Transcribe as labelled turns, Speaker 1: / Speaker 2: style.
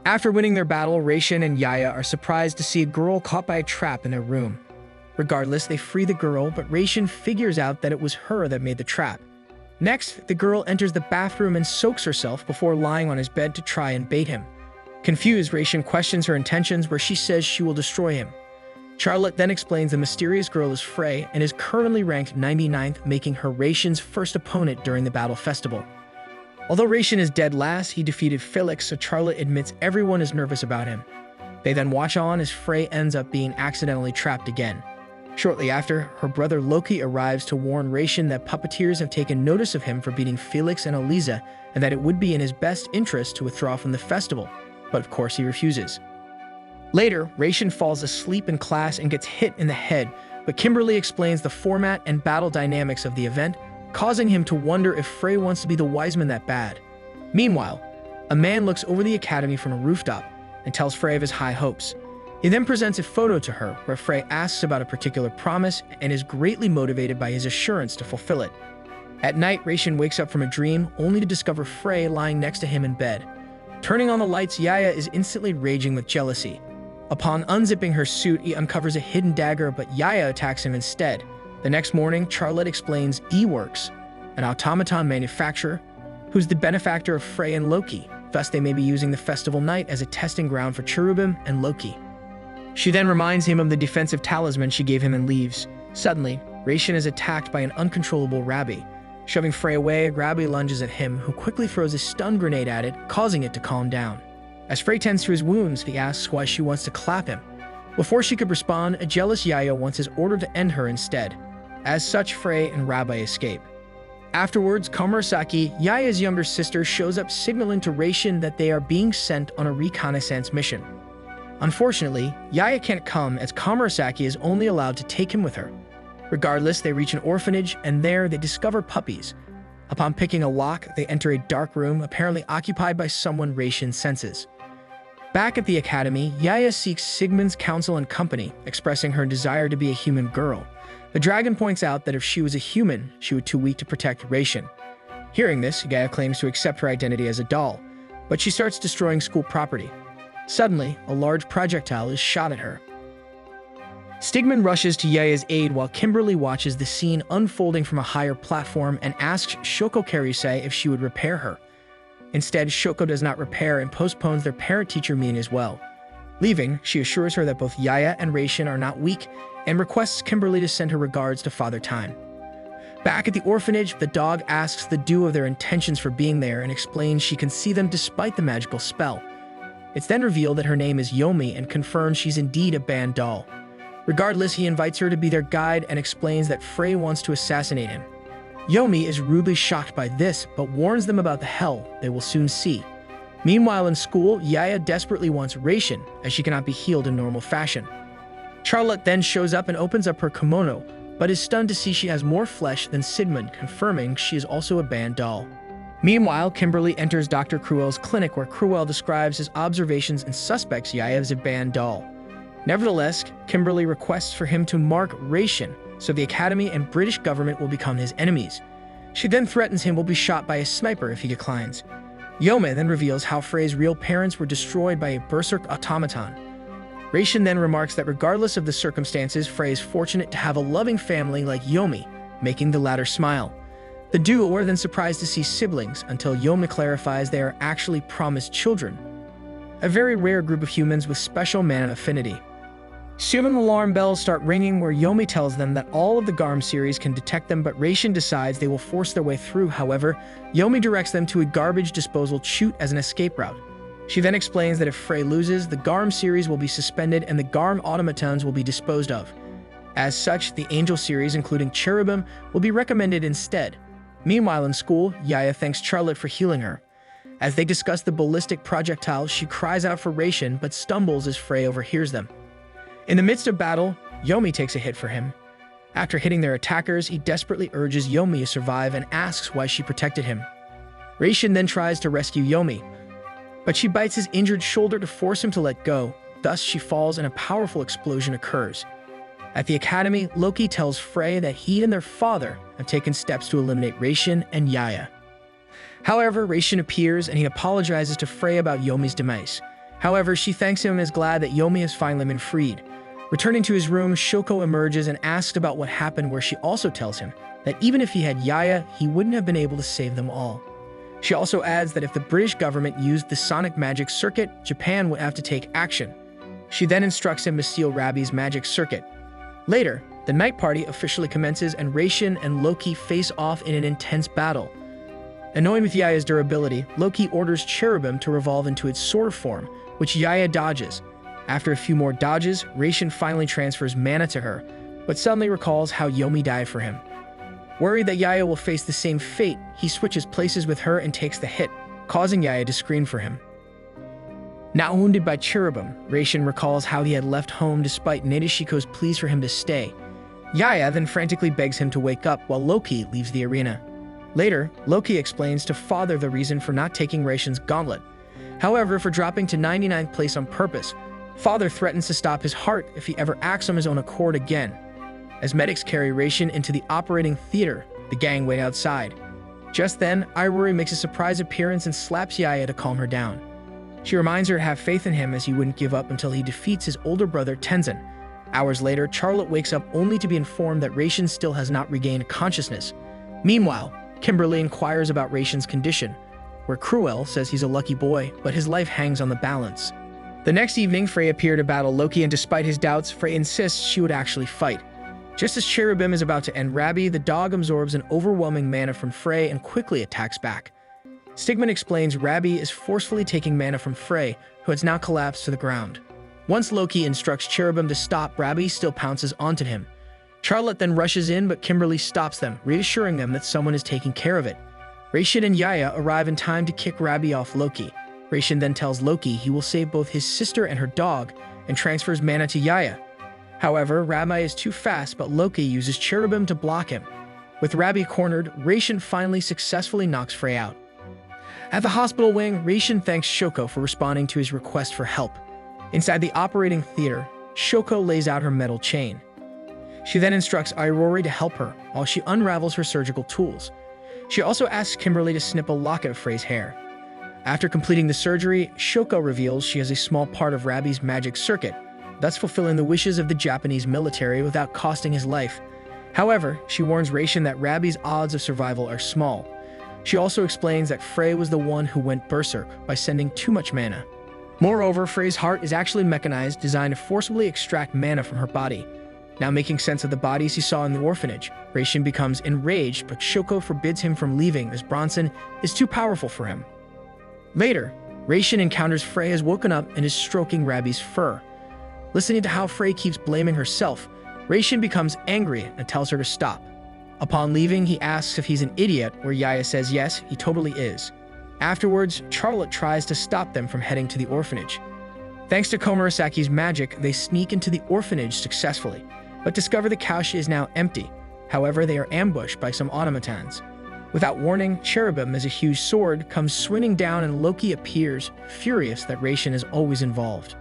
Speaker 1: After winning their battle, Raishin and Yaya are surprised to see a girl caught by a trap in their room. Regardless, they free the girl, but Raishin figures out that it was her that made the trap. Next, the girl enters the bathroom and soaks herself before lying on his bed to try and bait him. Confused, Raishin questions her intentions, where she says she will destroy him. Charlotte then explains the mysterious girl is Frey and is currently ranked 99th, making her Raishin's first opponent during the battle festival. Although Raishin is dead last, he defeated Felix, so Charlotte admits everyone is nervous about him. They then watch on as Frey ends up being accidentally trapped again. Shortly after, her brother Loki arrives to warn Raishin that puppeteers have taken notice of him for beating Felix and Eliza, and that it would be in his best interest to withdraw from the festival, but of course he refuses. Later, Raishin falls asleep in class and gets hit in the head, but Kimberly explains the format and battle dynamics of the event, causing him to wonder if Frey wants to be the wise man that bad. Meanwhile, a man looks over the academy from a rooftop and tells Frey of his high hopes. He then presents a photo to her where Frey asks about a particular promise and is greatly motivated by his assurance to fulfill it. At night, Raishin wakes up from a dream only to discover Frey lying next to him in bed. Turning on the lights, Yaya is instantly raging with jealousy. Upon unzipping her suit, he uncovers a hidden dagger, but Yaya attacks him instead. The next morning, Charlotte explains E-Works, an automaton manufacturer, who's the benefactor of Frey and Loki. Thus, they may be using the festival night as a testing ground for Cherubim and Loki. She then reminds him of the defensive talisman she gave him and leaves. Suddenly, Raishin is attacked by an uncontrollable Rabbi. Shoving Frey away, Rabbi lunges at him, who quickly throws a stun grenade at it, causing it to calm down. As Frey tends to his wounds, he asks why she wants to clap him. Before she could respond, a jealous Yaya wants his order to end her instead. As such, Frey and Rabbi escape. Afterwards, Komurasaki, Yaya's younger sister, shows up signaling to Raishin that they are being sent on a reconnaissance mission. Unfortunately, Yaya can't come as Komurasaki is only allowed to take him with her. Regardless, they reach an orphanage, and there they discover puppies. Upon picking a lock, they enter a dark room apparently occupied by someone Raishin senses. Back at the academy, Yaya seeks Sigmund's counsel and company, expressing her desire to be a human girl. The dragon points out that if she was a human, she would be too weak to protect Raishin. Hearing this, Yaya claims to accept her identity as a doll, but she starts destroying school property. Suddenly, a large projectile is shot at her. Stigmund rushes to Yaya's aid while Kimberly watches the scene unfolding from a higher platform and asks Shoko Karisei if she would repair her. Instead, Shoko does not repair and postpones their parent-teacher meeting as well. Leaving, she assures her that both Yaya and Raishin are not weak and requests Kimberly to send her regards to Father Time. Back at the orphanage, the dog asks the duo of their intentions for being there and explains she can see them despite the magical spell. It's then revealed that her name is Yomi and confirms she's indeed a banned doll. Regardless, he invites her to be their guide and explains that Frey wants to assassinate him. Yomi is rudely shocked by this, but warns them about the hell they will soon see. Meanwhile, in school, Yaya desperately wants Raishin, as she cannot be healed in normal fashion. Charlotte then shows up and opens up her kimono, but is stunned to see she has more flesh than Sigmund, confirming she is also a banned doll. Meanwhile, Kimberly enters Dr. Cruel's clinic, where Cruel describes his observations and suspects Yaya as a banned doll. Nevertheless, Kimberly requests for him to mark Raishin, so the Academy and British government will become his enemies. She then threatens him will be shot by a sniper if he declines. Yome then reveals how Frey's real parents were destroyed by a berserk automaton. Raishin then remarks that regardless of the circumstances, Frey is fortunate to have a loving family like Yomi, making the latter smile. The duo are then surprised to see siblings until Yomi clarifies they are actually promised children, a very rare group of humans with special mana affinity. Soon alarm bells start ringing where Yomi tells them that all of the Garm series can detect them, but Raishin decides they will force their way through. However, Yomi directs them to a garbage disposal chute as an escape route. She then explains that if Frey loses, the Garm series will be suspended and the Garm automatons will be disposed of. As such, the Angel series, including Cherubim, will be recommended instead. Meanwhile, in school, Yaya thanks Charlotte for healing her. As they discuss the ballistic projectiles, she cries out for Raishin but stumbles as Frey overhears them. In the midst of battle, Yomi takes a hit for him. After hitting their attackers, he desperately urges Yomi to survive and asks why she protected him. Raishin then tries to rescue Yomi, but she bites his injured shoulder to force him to let go. Thus, she falls and a powerful explosion occurs. At the academy, Loki tells Frey that he and their father have taken steps to eliminate Raishin and Yaya. However, Raishin appears and he apologizes to Frey about Yomi's demise. However, she thanks him and is glad that Yomi has finally been freed. Returning to his room, Shoko emerges and asks about what happened, where she also tells him that even if he had Yaya, he wouldn't have been able to save them all. She also adds that if the British government used the sonic magic circuit, Japan would have to take action. She then instructs him to steal Rabi's magic circuit. Later, the night party officially commences and Raishin and Loki face off in an intense battle. Annoyed with Yaya's durability, Loki orders Cherubim to revolve into its sword form, which Yaya dodges. After a few more dodges, Raishin finally transfers mana to her, but suddenly recalls how Yomi died for him. Worried that Yaya will face the same fate, he switches places with her and takes the hit, causing Yaya to scream for him. Now wounded by Cherubim, Raishin recalls how he had left home despite Nadeshiko's pleas for him to stay. Yaya then frantically begs him to wake up while Loki leaves the arena. Later, Loki explains to Father the reason for not taking Raishin's gauntlet. However, for dropping to 99th place on purpose, Father threatens to stop his heart if he ever acts on his own accord again. As medics carry Raishin into the operating theater, the gang wait outside. Just then, Irori makes a surprise appearance and slaps Yaya to calm her down. She reminds her to have faith in him as he wouldn't give up until he defeats his older brother Tenzin. Hours later, Charlotte wakes up only to be informed that Raishin still has not regained consciousness. Meanwhile, Kimberly inquires about Raishin's condition, where Cruel says he's a lucky boy, but his life hangs on the balance. The next evening, Frey appeared to battle Loki, and despite his doubts, Frey insists she would actually fight. Just as Cherubim is about to end Rabi, the dog absorbs an overwhelming mana from Frey and quickly attacks back. Stigman explains Rabi is forcefully taking mana from Frey, who has now collapsed to the ground. Once Loki instructs Cherubim to stop, Rabi still pounces onto him. Charlotte then rushes in, but Kimberly stops them, reassuring them that someone is taking care of it. Raishin and Yaya arrive in time to kick Rabi off Loki. Raishin then tells Loki he will save both his sister and her dog, and transfers mana to Yaya. However, Rabi is too fast, but Loki uses Cherubim to block him. With Rabi cornered, Raishin finally successfully knocks Frey out. At the hospital wing, Raishin thanks Shoko for responding to his request for help. Inside the operating theater, Shoko lays out her metal chain. She then instructs Irori to help her while she unravels her surgical tools. She also asks Kimberly to snip a locket of Frey's hair. After completing the surgery, Shoko reveals she has a small part of Rabi's magic circuit, thus fulfilling the wishes of the Japanese military without costing his life. However, she warns Raishin that Rabi's odds of survival are small. She also explains that Frey was the one who went berserk by sending too much mana. Moreover, Frey's heart is actually mechanized, designed to forcibly extract mana from her body. Now making sense of the bodies he saw in the orphanage, Raishin becomes enraged, but Shoko forbids him from leaving as Bronson is too powerful for him. Later, Raishin encounters Frey has woken up and is stroking Rabi's fur. Listening to how Frey keeps blaming herself, Raishin becomes angry and tells her to stop. Upon leaving, he asks if he's an idiot, where Yaya says yes, he totally is. Afterwards, Charlotte tries to stop them from heading to the orphanage. Thanks to Komurasaki's magic, they sneak into the orphanage successfully, but discover the couch is now empty. However, they are ambushed by some automatons. Without warning, Cherubim, as a huge sword, comes swinging down and Loki appears, furious that Raishin is always involved.